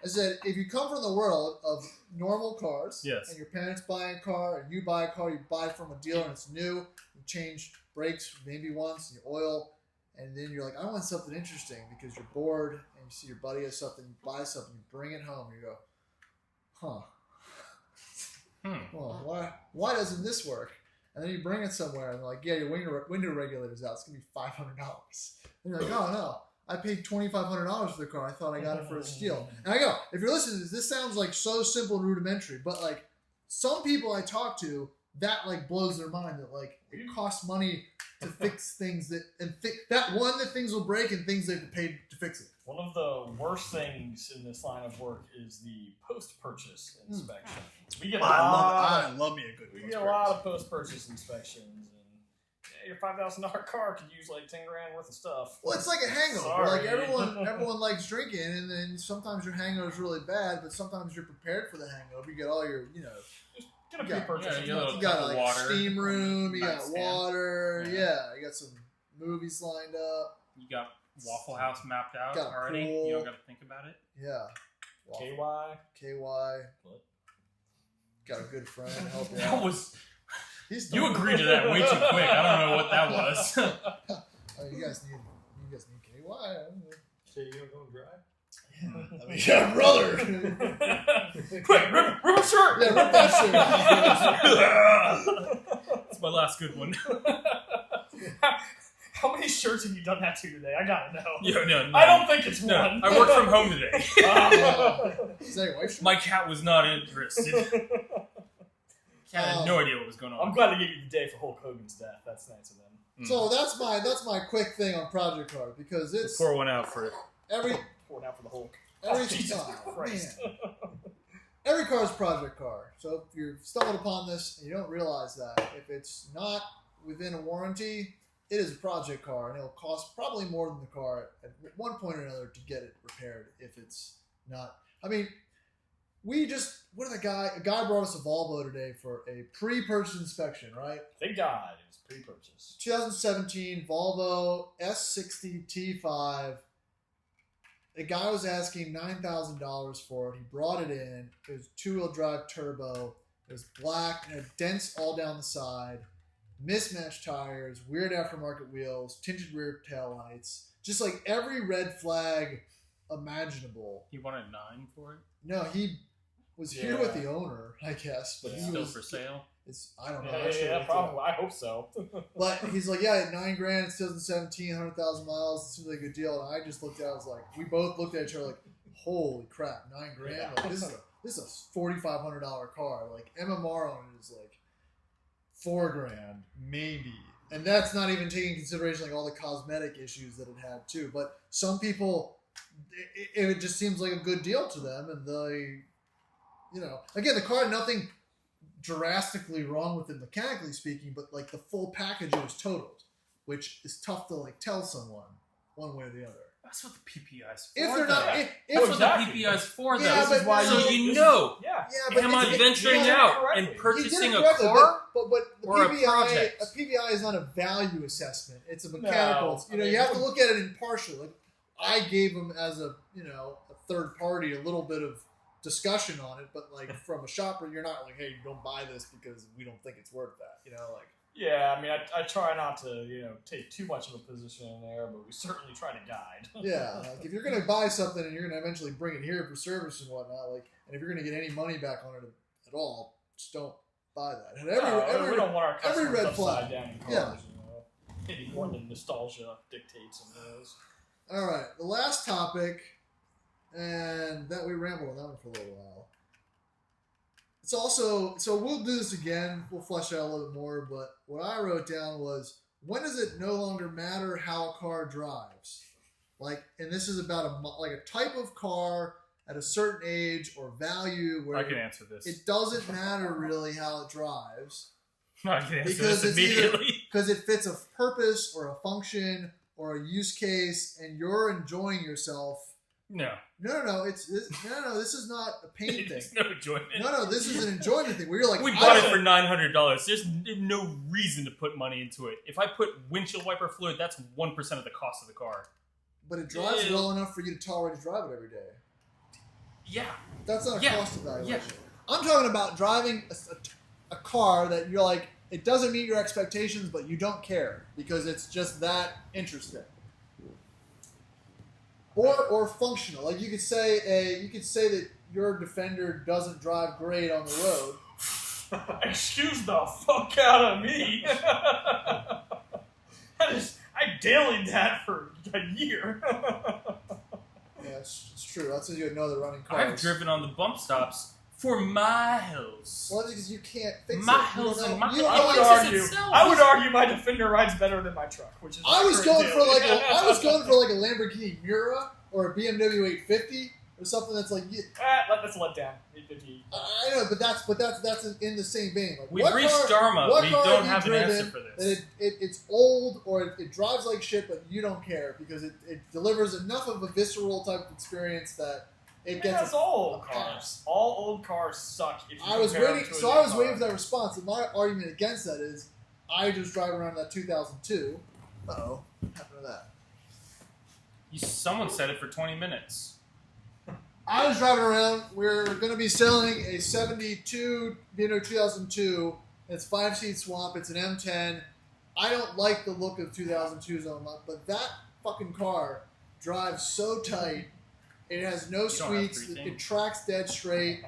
I said, if you come from the world of normal cars, yes, and your parents buy a car, and you buy a car, you buy it from a dealer, and it's new, you change brakes maybe once, and your oil, and then you're like, I want something interesting because you're bored, and you see your buddy has something, you buy something, you bring it home, and you go, well, why doesn't this work? And then you bring it somewhere, and they're like, yeah, your window regulator's out, it's going to be $500. And you're like, oh, no. I paid $2,500 for the car. I thought I got it for a steal. And I go, if you're listening to this sounds like so simple and rudimentary, but like some people I talk to, that like blows their mind that like it costs money to fix things that things will break and things they've paid to fix it. One of the worst things in this line of work is the post-purchase inspection. We get I love me a good. We get a lot of post-purchase inspections. Your $5,000 car could use like $10,000 worth of stuff. Well, it's like a hangover. Like everyone likes drinking, and then sometimes your hangover is really bad, but sometimes you're prepared for the hangover. You get all your, just get a pre-purchase. You got like a steam room. You got water. Yeah, you got some movies lined up. You got Waffle House mapped out already. Pool. You don't got to think about it. Yeah. KY. What? Got a good friend to help you out. That was. You agreed to that way too quick. I don't know what that was. You guys need KY. So you gonna go and drive? Yeah. I mean, yeah, brother. Quick, rip a shirt. Yeah, rip that shirt. That's my last good one. How many shirts have you done that to today? I gotta know. Yeah, no. I don't think it's one. I work from home today. Is that your wife's shirt? My cat was not interested. had no idea what was going on. I'm glad to give you the day for Hulk Hogan's death. That's nice of them. So that's my quick thing on Project Cars because it's Pour one out for every Pouring out for the Hulk. Jesus Christ. Every car is Project Car. So if you're stumbled upon this and you don't realize that, if it's not within a warranty, it is a Project Car, and it'll cost probably more than the car at one point or another to get it repaired if it's not. I mean, a guy brought us a Volvo today for a pre-purchase inspection, right? Thank God it was pre-purchase. 2017 Volvo S60 T5. The guy was asking $9,000 for it. He brought it in. It was two-wheel drive turbo. It was black and had dents all down the side, mismatched tires, weird aftermarket wheels, tinted rear tail lights, just like every red flag imaginable. He wanted 9 for it. No, he was here with the owner, I guess, but It's he still was for sale. I don't know. Yeah, probably. I hope so. But he's like, yeah, $9,000, it's 2017, 100,000 miles. It seems like a good deal. And I just looked at it, I was like, we both looked at each other like, holy crap, $9,000. Yeah. Like, this is a $4,500 car. Like MMR on it is like $4,000 maybe, and that's not even taking into consideration like all the cosmetic issues that it had too. But some people, it just seems like a good deal to them, and they, again, the car had nothing drastically wrong with it mechanically speaking, but like the full package, it was totaled, which is tough to like tell someone one way or the other. That's what the PPI is for. If they're not, That's if what the PPI is for, though. Yeah, This is but why no, you know. Yeah. but Am I venturing did it out correctly. and purchasing You a did it correctly, car? but the or a PPI, project? a PPI is not a value assessment. It's a mechanical. No, you have to look at it impartially. Like I gave them as a third party a little bit of discussion on it, but like from a shopper, you're not like, hey, don't buy this because we don't think it's worth that. Yeah, I mean, I try not to, take too much of a position in there, but we certainly try to guide. Yeah, like if you're gonna buy something and you're gonna eventually bring it here for service and whatnot, and if you're gonna get any money back on it at all, just don't buy that. And we don't want our customers red upside flag. down in Yeah. cars, Maybe more than nostalgia dictates in those. All right, the last topic, and that we rambled on that one for a little while. It's also, so we'll do this again. We'll flesh out a little bit more, but what I wrote down was, when does it no longer matter how a car drives? And this is about a type of car at a certain age or value where I can answer this. it doesn't matter really how it drives I can answer because this immediately. because it fits a purpose or a function or a use case, and you're enjoying yourself. No. No. This is not a pain thing. There's no enjoyment. No, this is an enjoyment thing. Where you're like, We bought it for $900. There's no reason to put money into it. If I put windshield wiper fluid, that's 1% of the cost of the car. But it drives well enough for you to tolerate to drive it every day. Yeah. That's not a cost evaluation. Yeah. I'm talking about driving a car that you're like, it doesn't meet your expectations, but you don't care because it's just that interesting. Or functional. Like you could say that your Defender doesn't drive great on the road. Excuse the fuck out of me. I dailied that for a year. Yeah, it's true. That's because you know the running cars. I've driven on the bump stops for miles. Well, that's because you can't fix Miles it. and miles. You don't I know would what argue. itself. I would argue my Defender rides better than my truck, which is. I was my going current for daily. like a Lamborghini Miura or a BMW 850 or something that's like. That's a letdown. I know, but that's in the same vein. Like, We've reached Dharma. We don't have an answer for this. It's old or it drives like shit, but you don't care because it delivers enough of a visceral type of experience that it gets. That's all old cars. All old cars suck. If you I was compare waiting. them to a So new I was car. waiting for that response, and my argument against that is, I just drive around that 2002. Uh-oh, what happened to that? Someone said it for 20 minutes. I was driving around. We're going to be selling a 72 BMW 2002. It's 5-seat swap. It's an M10. I don't like the look of 2002s on my, but that fucking car drives so tight. It has no squeaks. It tracks dead straight.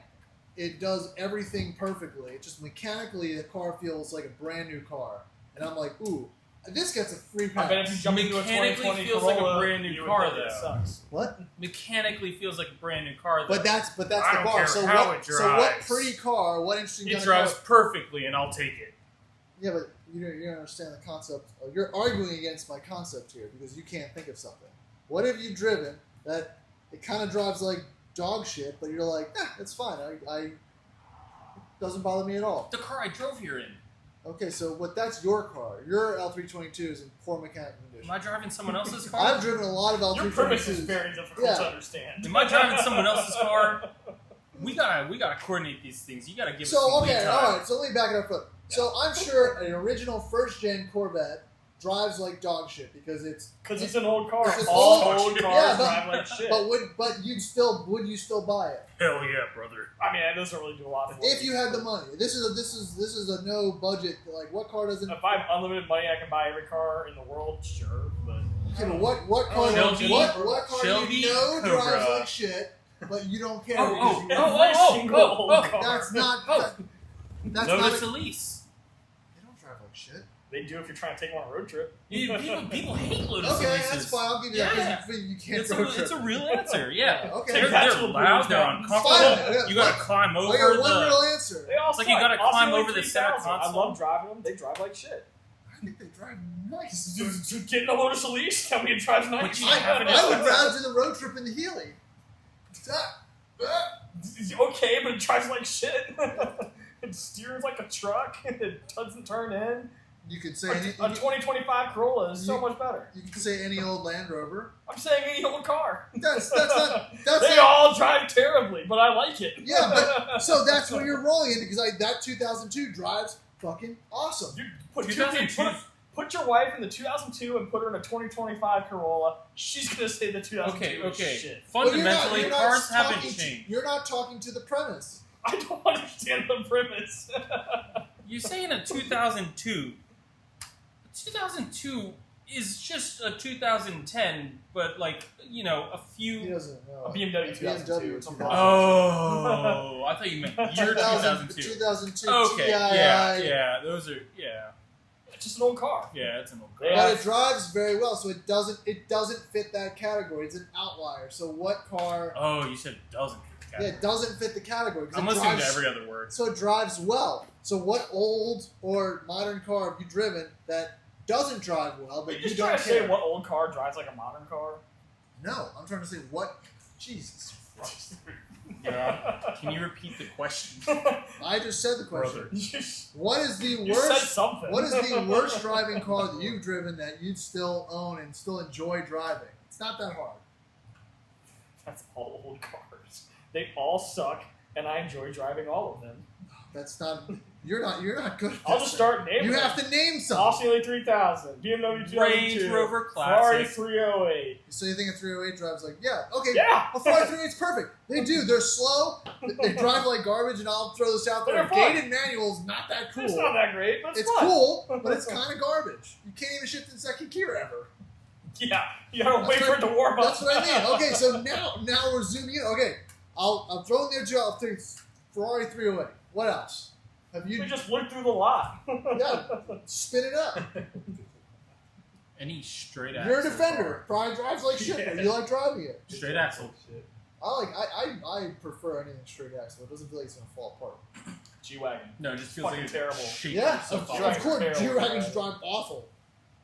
It does everything perfectly. It just mechanically, the car feels like a brand new car. And I'm like, ooh, This gets a free I pass. bet if you jump into a Mechanically 2020 feels like a Corolla, brand new you would car, think it though. sucks. What? Mechanically feels like a brand new car, though. But that's I the don't bar. care So how what? it So what drives. pretty car? What interesting It kind drives of car? perfectly, and I'll take it. Yeah, but you don't understand the concept. You're arguing against my concept here because you can't think of something. What have you driven that it kind of drives like dog shit, but you're like, it's fine. It doesn't bother me at all. The car I drove here in. Okay, so that's your car. Your L322 is in poor mechanical Am condition. I driving someone else's car? I've driven a lot of L322s. Your premise is very difficult Yeah. to understand. Am I driving someone else's car? We gotta coordinate these things. You gotta give us So some lead okay, time. all right. So let me back it up. So I'm sure an original first-gen Corvette drives like dog shit because it's. Because it's an old car. It's an All old- old cars yeah, drive like shit. But would you still buy it Hell yeah, brother. I mean, that doesn't really do a lot for if you. you had the money? This is a no budget. Like what car doesn't? If I have unlimited money, I can buy every car in the world, sure. But Okay, but what car? Shelby- what car Shelby you know Cobra. drives like shit, but you don't care Oh, because oh, you. oh, single old car. That's not. Oh. That's Notice not. Elise. They don't drive like shit. They do if you're trying to take them on a road trip. People hate Lotus Okay, Elises. that's fine. I'll give you Yeah. that because you can't It's road a, trip. it's a real answer, yeah. Okay. They're Bachelor loud, they're Mountains. uncomfortable. Fine, yeah. You gotta climb I over got one the... real answer. They all It's like you gotta I'll climb see like over the center 3000. I console. love driving them. They drive like shit. I think they drive nice. Get in a Lotus Elise. Tell me it drives nice. But you I have would rather do the road trip in the Healy. Okay, but it drives like shit. It steers like a truck. It doesn't turn in. You could say A any. 2025 Corolla is so You- much better. You could say any old Land Rover. I'm saying any old car. That's not. That's They not. all drive terribly, but I like it. Yeah, but so that's what you're rolling in because that 2002 drives fucking awesome. You put, 2002. put your wife in the 2002 and put her in a 2025 Corolla. She's gonna say the 2002 is Okay. shit. But you're not- Fundamentally, you're not cars haven't talking to- changed. You're not talking to the premise. I don't understand the premise. You're saying a 2002. 2002 is just a 2010, but like, you know, a He few... doesn't know. A BMW 2002. It's a 2002. problem. Oh, I thought you meant year 2002. 2002 Okay, TII. yeah, those are, yeah, It's just an old car. it's an old car. Yeah. But it drives very well, so it doesn't fit that category. It's an outlier. So what car? Oh, you said it doesn't. Yeah, it doesn't fit the category. 'cause I'm it listening to drives- every other word. So it drives well. So what old or modern car have you driven that doesn't drive well, but Are you you just don't trying to care? say what old car drives like a modern car? No, I'm trying to say what. Jesus Christ! Yeah. Can you repeat the question? I just said the question. Brother. What is the You said worst? something. What is the worst driving car that you've driven that you still own and still enjoy driving? It's not that hard. That's all old cars. They all suck, and I enjoy driving all of them. That's not. You're not good. At I'll this just thing. start naming You them. have to name something. Osceola 3000, BMW 2002, Range Rover Ferrari Classic. 308. So you think a 308 drives like okay? Yeah. A Ferrari 308 is perfect. They do. They're slow. They drive like garbage, and I'll throw this out there. They're A fun. gated manual is not that cool. It's not that great, but it's It's fun. cool, but it's kind of garbage. You can't even shift in second gear ever. Yeah, you gotta That's wait for it to warm up. That's what I mean. Okay, so now we're zooming in. Okay, I'll throw in there too. I'll take Ferrari 308. What else? Have you We just went through the lot. Yeah. spin it up? Any straight axle? You're a defender. Probably drives like shit, but you like driving it. Straight axle. I prefer anything straight axle. It doesn't feel like it's gonna fall apart. G-Wagon. No, it just feels Fucking like terrible. Shape Yeah, so of far. G-Wagon's course. terrible. G-Wagons drive awful.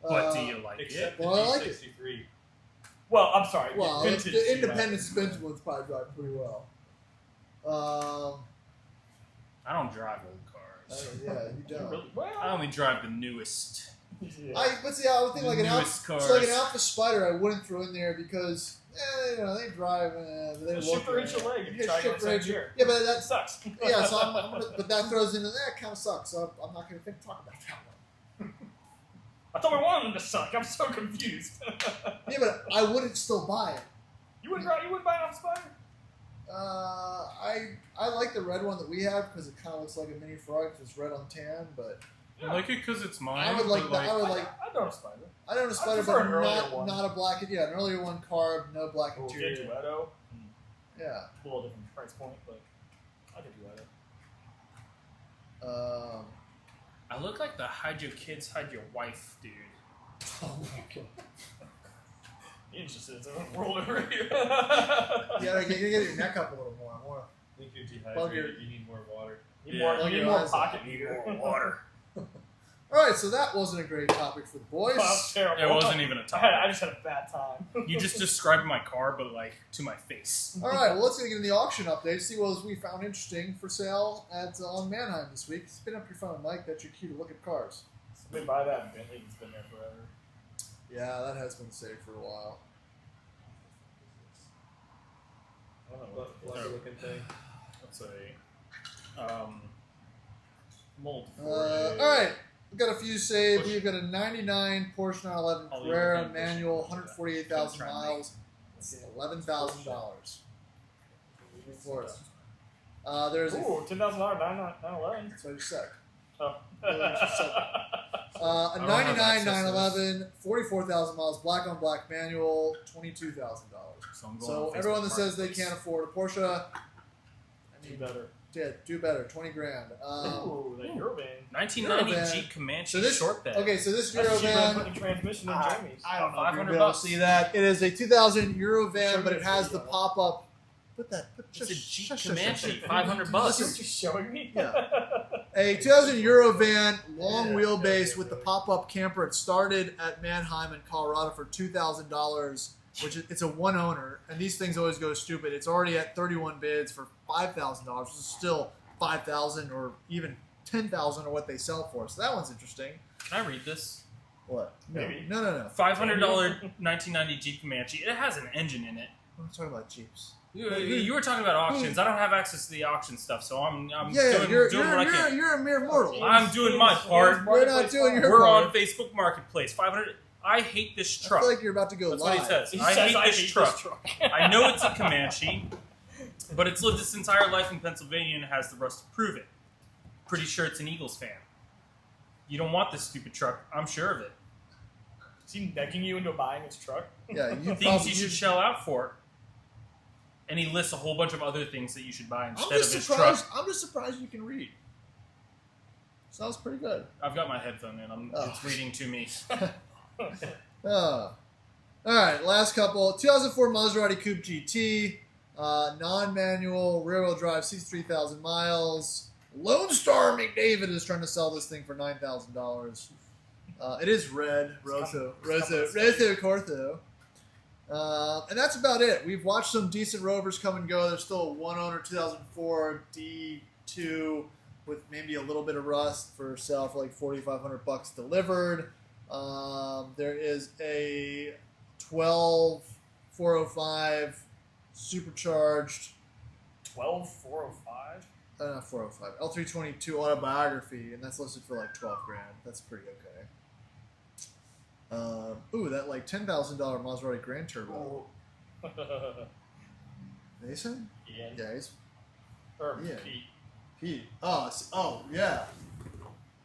But do you like it? Except Well, I the like it. G63. Well, I'm sorry. Well, vintage the G-Wagon. independent suspension ones probably drive pretty well. I don't drive old cars. Yeah, you don't. Really? Well, I only drive the newest. yeah. But see, I would think like an Newest Alpha, cars. so like an Alpha Spider, I wouldn't throw in there because they drive. They Just look. ship or inch your leg if you Yeah, try to ship go or same inch- year. Yeah, but That that's sucks. yeah. So but that throws into that kind of sucks. So I'm not going to talk about that one. I thought we wanted them to suck. I'm so confused. Yeah, but I wouldn't still buy it. You wouldn't buy an Alpha Spider? I like the red one that we have because it kind of looks like a mini Ferrari because it's red on tan. But I like it because it's mine. I would like but, that. I would like. I don't know a Spider. I don't know Spider, prefer but an earlier one. not a black. Yeah, an earlier one carb, no black Oh, interior. Duetto. Yeah. A little different price point, but I could Duetto. I look like the hide your kids, hide your wife, dude. Oh my god. He's just in his own world over here. Yeah, you gotta get your neck up a little more. I want I think you're Plug your- dehydrated. You need more water. You Yeah. need Your more eyes pocket up. meter. Water. All right, so that wasn't a great topic for the boys. That was terrible. It wasn't even a I topic. just had a bad time. You just described my car, but like to my face. All right, well, let's get into the auction update. See what we found interesting for sale at on Mannheim this week. Spin up your phone, Mike. That's your cue to look at cars. Somebody buy that Bentley. It's been there forever. Yeah, that has been saved for a while. I don't know What what fluffy looking thing? That's a mold. All right, we've got a few saved. We've got a 99 Porsche 911 I'll leave Carrera the thing manual, pushing. 148,000 Try and miles, $11,000. Florida. There's a, Ooh, $10,000 911. that's what I just said. Oh. A I don't have 99 access to 911, 44,000 miles, black on black manual, $22,000. So, I'm going So on everyone Facebook that says they Marketplace. can't afford a Porsche, I Do mean, better. do better, 20 grand. Ooh, that Eurovan. 1990 Eurovan. Jeep Comanche So this, short bed. okay, so this That's cheaper than Eurovan, putting a transmission in I Jamie's. don't know if you're 500 able to bucks. see that. It is a 2000 Eurovan, Show but me it a has the video. pop-up. Put that. It's a Jeep shush, Comanche, shush. 500 bucks. You're just showing me? Yeah. A 2000 Eurovan, long Yeah, wheelbase yeah, with the yeah. pop-up camper. It started at Mannheim in Colorado for $2,000, which is, it's a one owner, and these things always go stupid. It's already at 31 bids for $5,000, which is still $5,000 or even $10,000 or what they sell for. So that one's interesting. Can I read this? What? No. Maybe. No. $500 1990 Jeep Comanche. It has an engine in it. I'm talking about Jeeps. You were talking about auctions. I don't have access to the auction stuff, so I'm Yeah, doing you're what I can. a mere mortal. I'm doing my part. We're not doing your We're part. on Facebook Marketplace. 500. I hate this I truck. feel like you're about to go That's live. what he says. He I says, hate this truck. I know it's a Comanche, but it's lived its entire life in Pennsylvania and has the rust to prove it. Pretty sure it's an Eagles fan. You don't want this stupid truck. I'm sure of it. Is he negging you into buying his truck? Yeah, you Things probably you should shell out for. And he lists a whole bunch of other things that you should buy I'm instead of just his surprised. truck. I'm just surprised you can read. Sounds pretty good. I've got my headphone in. It's reading to me. All right, last couple. 2004 Maserati Coupe GT, non-manual, rear-wheel drive, 63,000 miles. Lone Star McDavid is trying to sell this thing for $9,000. It is red, Rosso Corto. And that's about it. We've watched some decent Rovers come and go. There's still a one-owner 2004 D2 with maybe a little bit of rust for sale for like $4,500 delivered. There is a 12 405 supercharged 12405. not 405 L322 autobiography, and that's listed for like 12 grand. That's pretty okay. Ooh, that like $10,000 Maserati Grand Turbo. Mason? Ian. Yeah, he's Or Yeah. Pete. Pete. Oh, yeah.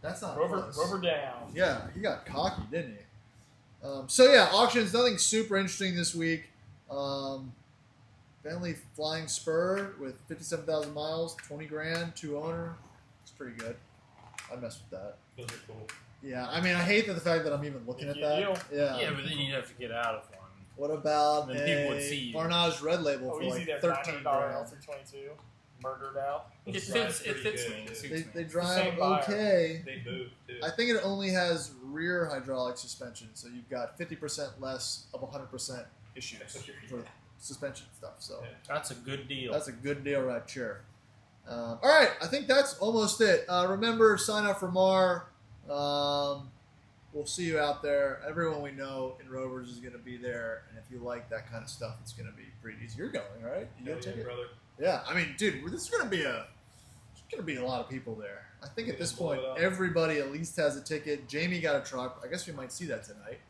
That's not close. Rover down. Yeah, he got cocky, didn't he? So yeah, auctions, nothing super interesting this week. Bentley Flying Spur with 57,000 miles, 20 grand, two owner. It's pretty good. I'd mess with that. Those are cool. Yeah, I mean, I hate the fact that I'm even looking at Good that. deal. Yeah. Yeah, but then you'd have to get out of one. What about Then people would see a you. Barnage Red Label Oh, for easy like there. 13 $900 grand? L322. Murdered out. It Those fits. drive It pretty fits good, me. It too. suits They me. drive same buyer. okay. They move too. I think it only has rear hydraulic suspension, so you've got 50% less of 100% issues for suspension stuff. So That's a good deal. that's a good deal right here. All right, I think that's almost it. Remember, sign up for MAR. We'll see you out there. Everyone we know in Rovers is going to be there, and if you like that kind of stuff, it's going to be pretty easy. You're going, right? You Hell gonna yeah, take it? brother. Yeah, I mean, dude, this is going to be a lot of people there. I think at this Blow point, it up. everybody at least has a ticket. Jamie got a truck. I guess we might see that tonight.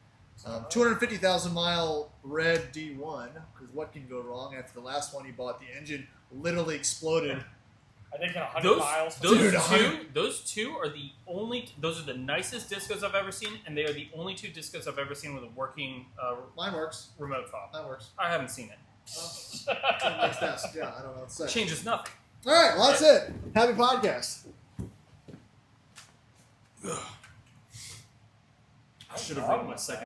250,000 mile red D1, because what can go wrong? After the last one he bought, the engine literally exploded. I think in 100 Those miles. Dude, those two are the only. Those are the nicest discos I've ever seen, and they are the only two discos I've ever seen with a working Mine works. remote fob. Mine works. I haven't seen it. Next test. Yeah, I don't know what to say. It changes nothing. All right, well, that's it. Happy podcast. should have written my second